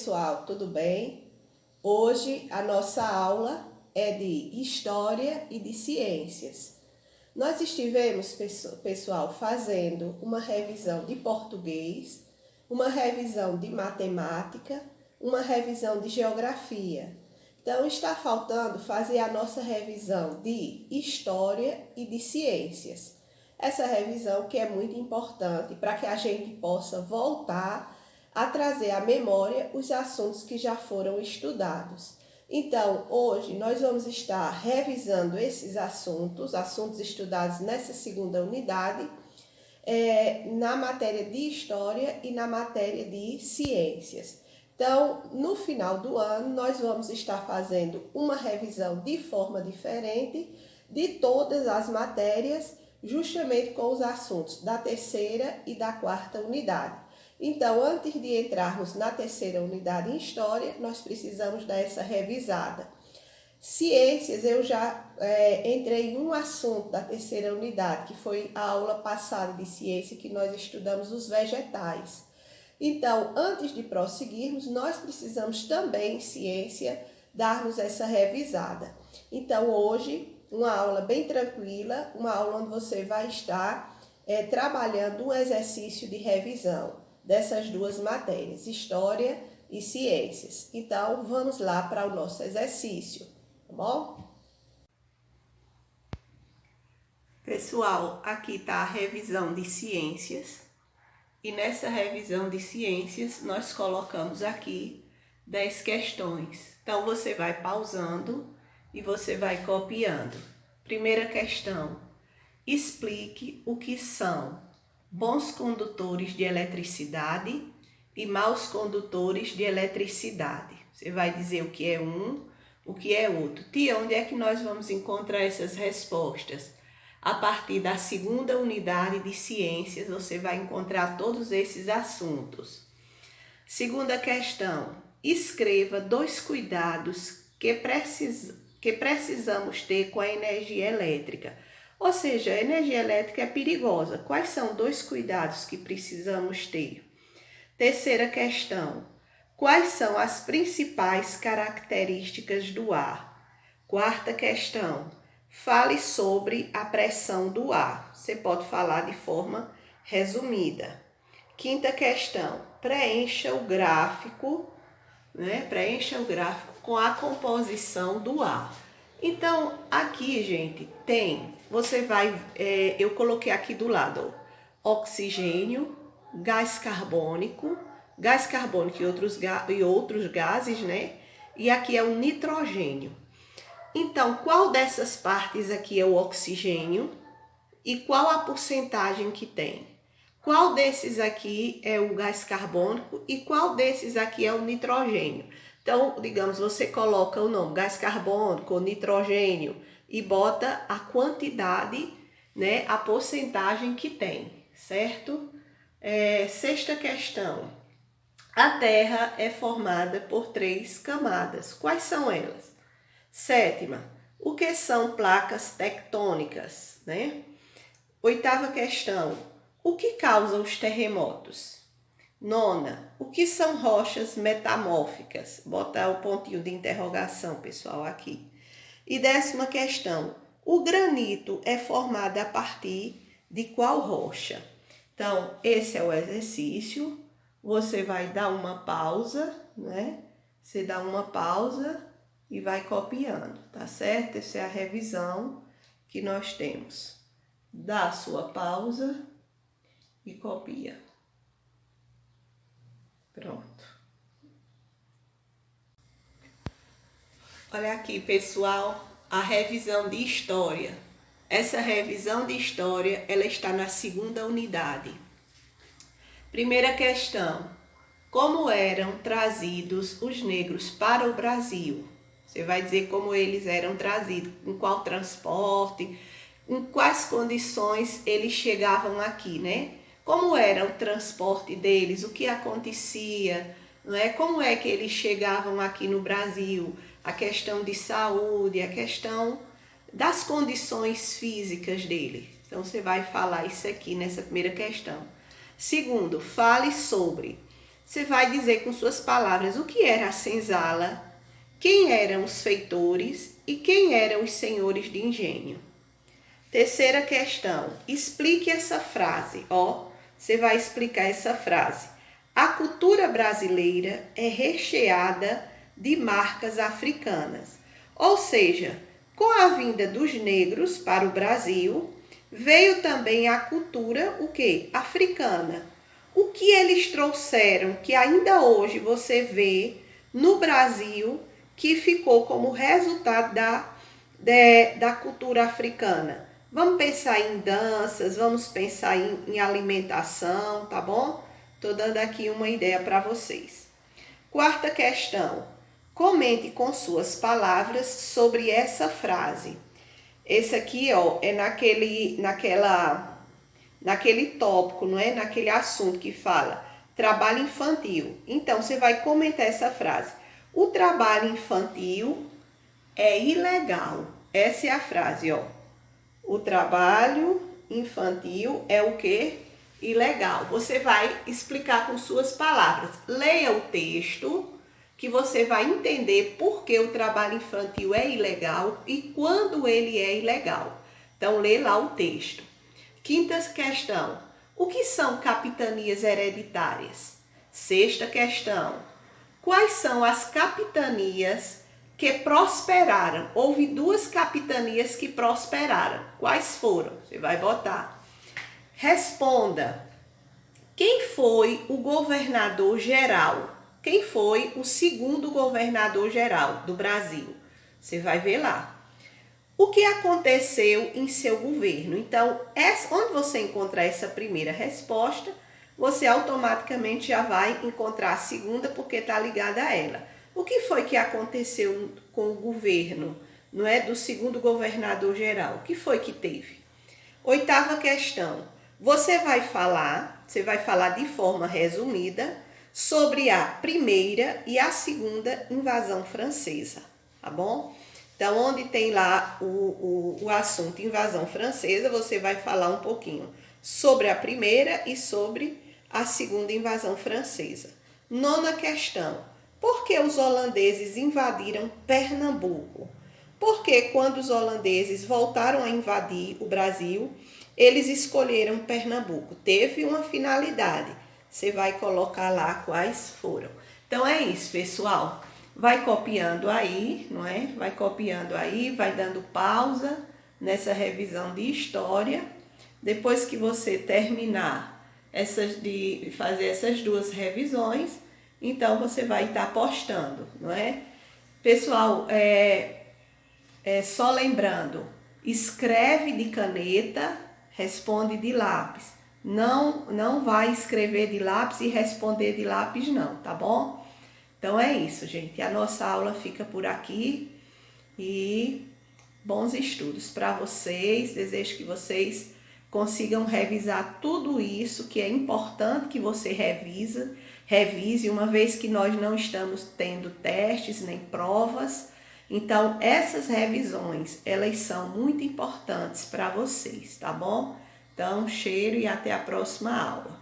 pessoal, tudo bem? Hoje a nossa aula é de História e de Ciências. Nós estivemos, pessoal, fazendo uma revisão de português, uma revisão de matemática, uma revisão de geografia. Então está faltando fazer a nossa revisão de História e de Ciências. Essa revisão que é muito importante para que a gente possa voltar a trazer à memória os assuntos que já foram estudados. Então, hoje nós vamos estar revisando esses assuntos estudados nessa segunda unidade, na matéria de História e na matéria de Ciências. Então, no final do ano, nós vamos estar fazendo uma revisão de forma diferente de todas as matérias, justamente com os assuntos da terceira e da quarta unidade. Então, antes de entrarmos na terceira unidade em História, nós precisamos dar essa revisada. Ciências, eu já entrei em um assunto da terceira unidade, que foi a aula passada de ciência, que nós estudamos os vegetais. Então, antes de prosseguirmos, nós precisamos também, em ciência, darmos essa revisada. Então, hoje, uma aula bem tranquila, uma aula onde você vai estar trabalhando um exercício de revisão dessas duas matérias, História e Ciências. Então, vamos lá para o nosso exercício, tá bom? Pessoal, aqui está a revisão de Ciências. E nessa revisão de Ciências, nós colocamos aqui 10 questões. Então, você vai pausando e você vai copiando. Primeira questão: explique o que são bons condutores de eletricidade e maus condutores de eletricidade. Você vai dizer o que é um, o que é outro. Tia, onde é que nós vamos encontrar essas respostas? A partir da segunda unidade de Ciências, você vai encontrar todos esses assuntos. Segunda questão: escreva 2 cuidados que precisamos ter com a energia elétrica. Ou seja, a energia elétrica é perigosa. Quais são 2 cuidados que precisamos ter? Terceira questão: quais são as principais características do ar? Quarta questão: fale sobre a pressão do ar. Você pode falar de forma resumida. Quinta questão: preencha o gráfico, Preencha o gráfico com a composição do ar. Então, aqui, gente, eu coloquei aqui do lado, ó, oxigênio, gás carbônico e outros gases, né? E aqui é o nitrogênio. Então, qual dessas partes aqui é o oxigênio e qual a porcentagem que tem? Qual desses aqui é o gás carbônico e qual desses aqui é o nitrogênio? Então, digamos, você coloca o nome gás carbônico, nitrogênio e bota a quantidade, né, a porcentagem que tem, certo? Sexta questão: a Terra é formada por 3 camadas. Quais são elas? Sétima: o que são placas tectônicas, né? Oitava questão: o que causa os terremotos? Nona: o que são rochas metamórficas? Bota o pontinho de interrogação, pessoal, aqui. E 10ª questão: o granito é formado a partir de qual rocha? Então, esse é o exercício. Você vai dar uma pausa, né? Você dá uma pausa e vai copiando, tá certo? Essa é a revisão que nós temos. Dá a sua pausa e copia. Pronto. Olha aqui, pessoal, a revisão de História. Essa revisão de História, ela está na segunda unidade. Primeira questão: como eram trazidos os negros para o Brasil? Você vai dizer como eles eram trazidos, com qual transporte, em quais condições eles chegavam aqui, né? Como era o transporte deles, o que acontecia, não é? Como é que eles chegavam aqui no Brasil, a questão de saúde, a questão das condições físicas dele. Então, você vai falar isso aqui nessa primeira questão. Segundo, fale sobre. você vai dizer com suas palavras o que era a senzala, quem eram os feitores e quem eram os senhores de engenho. Terceira questão, explique essa frase. Você vai explicar essa frase. A cultura brasileira é recheada de marcas africanas. Ou seja, com a vinda dos negros para o Brasil, veio também a cultura, o quê? Africana. O que eles trouxeram, que ainda hoje você vê no Brasil, que ficou como resultado da cultura africana? Vamos pensar em danças, vamos pensar em alimentação, tá bom? Estou dando aqui uma ideia para vocês. Quarta questão. Comente com suas palavras sobre essa frase. Esse aqui, é naquele tópico, não é? Naquele assunto que fala trabalho infantil. Então, você vai comentar essa frase. O trabalho infantil é ilegal. Essa é a frase, O trabalho infantil é o quê? Ilegal. Você vai explicar com suas palavras. Leia o texto, que você vai entender por que o trabalho infantil é ilegal e quando ele é ilegal. Então, lê lá o texto. Quinta questão. O que são capitanias hereditárias? Sexta questão. Quais são as capitanias que prosperaram? Houve 2 capitanias que prosperaram. Quais foram? Você vai botar. Responda. Quem foi o governador geral? Quem foi o segundo governador geral do Brasil? Você vai ver lá. O que aconteceu em seu governo? Então, onde você encontrar essa primeira resposta, você automaticamente já vai encontrar a segunda, porque está ligada a ela. O que foi que aconteceu com o governo, não é, do segundo governador geral? O que foi que teve? Oitava questão. Você vai falar de forma resumida sobre a primeira e a segunda invasão francesa, tá bom? Então, onde tem lá o assunto invasão francesa, você vai falar um pouquinho sobre a primeira e sobre a segunda invasão francesa. Nona questão. Por que os holandeses invadiram Pernambuco? Porque quando os holandeses voltaram a invadir o Brasil, eles escolheram Pernambuco. Teve uma finalidade. Você vai colocar lá quais foram. Então, é isso, pessoal. Vai copiando aí, não é? Vai copiando aí, vai dando pausa nessa revisão de história. Depois que você terminar de fazer essas 2 revisões, então você vai estar postando, não é? Pessoal, só lembrando, escreve de caneta, responde de lápis. Não vai escrever de lápis e responder de lápis não, tá bom? Então é isso, gente. A nossa aula fica por aqui e bons estudos para vocês. Desejo que vocês consigam revisar tudo isso, que é importante que você revise, uma vez que nós não estamos tendo testes nem provas. Então, essas revisões, elas são muito importantes para vocês, tá bom? Então, cheiro e até a próxima aula.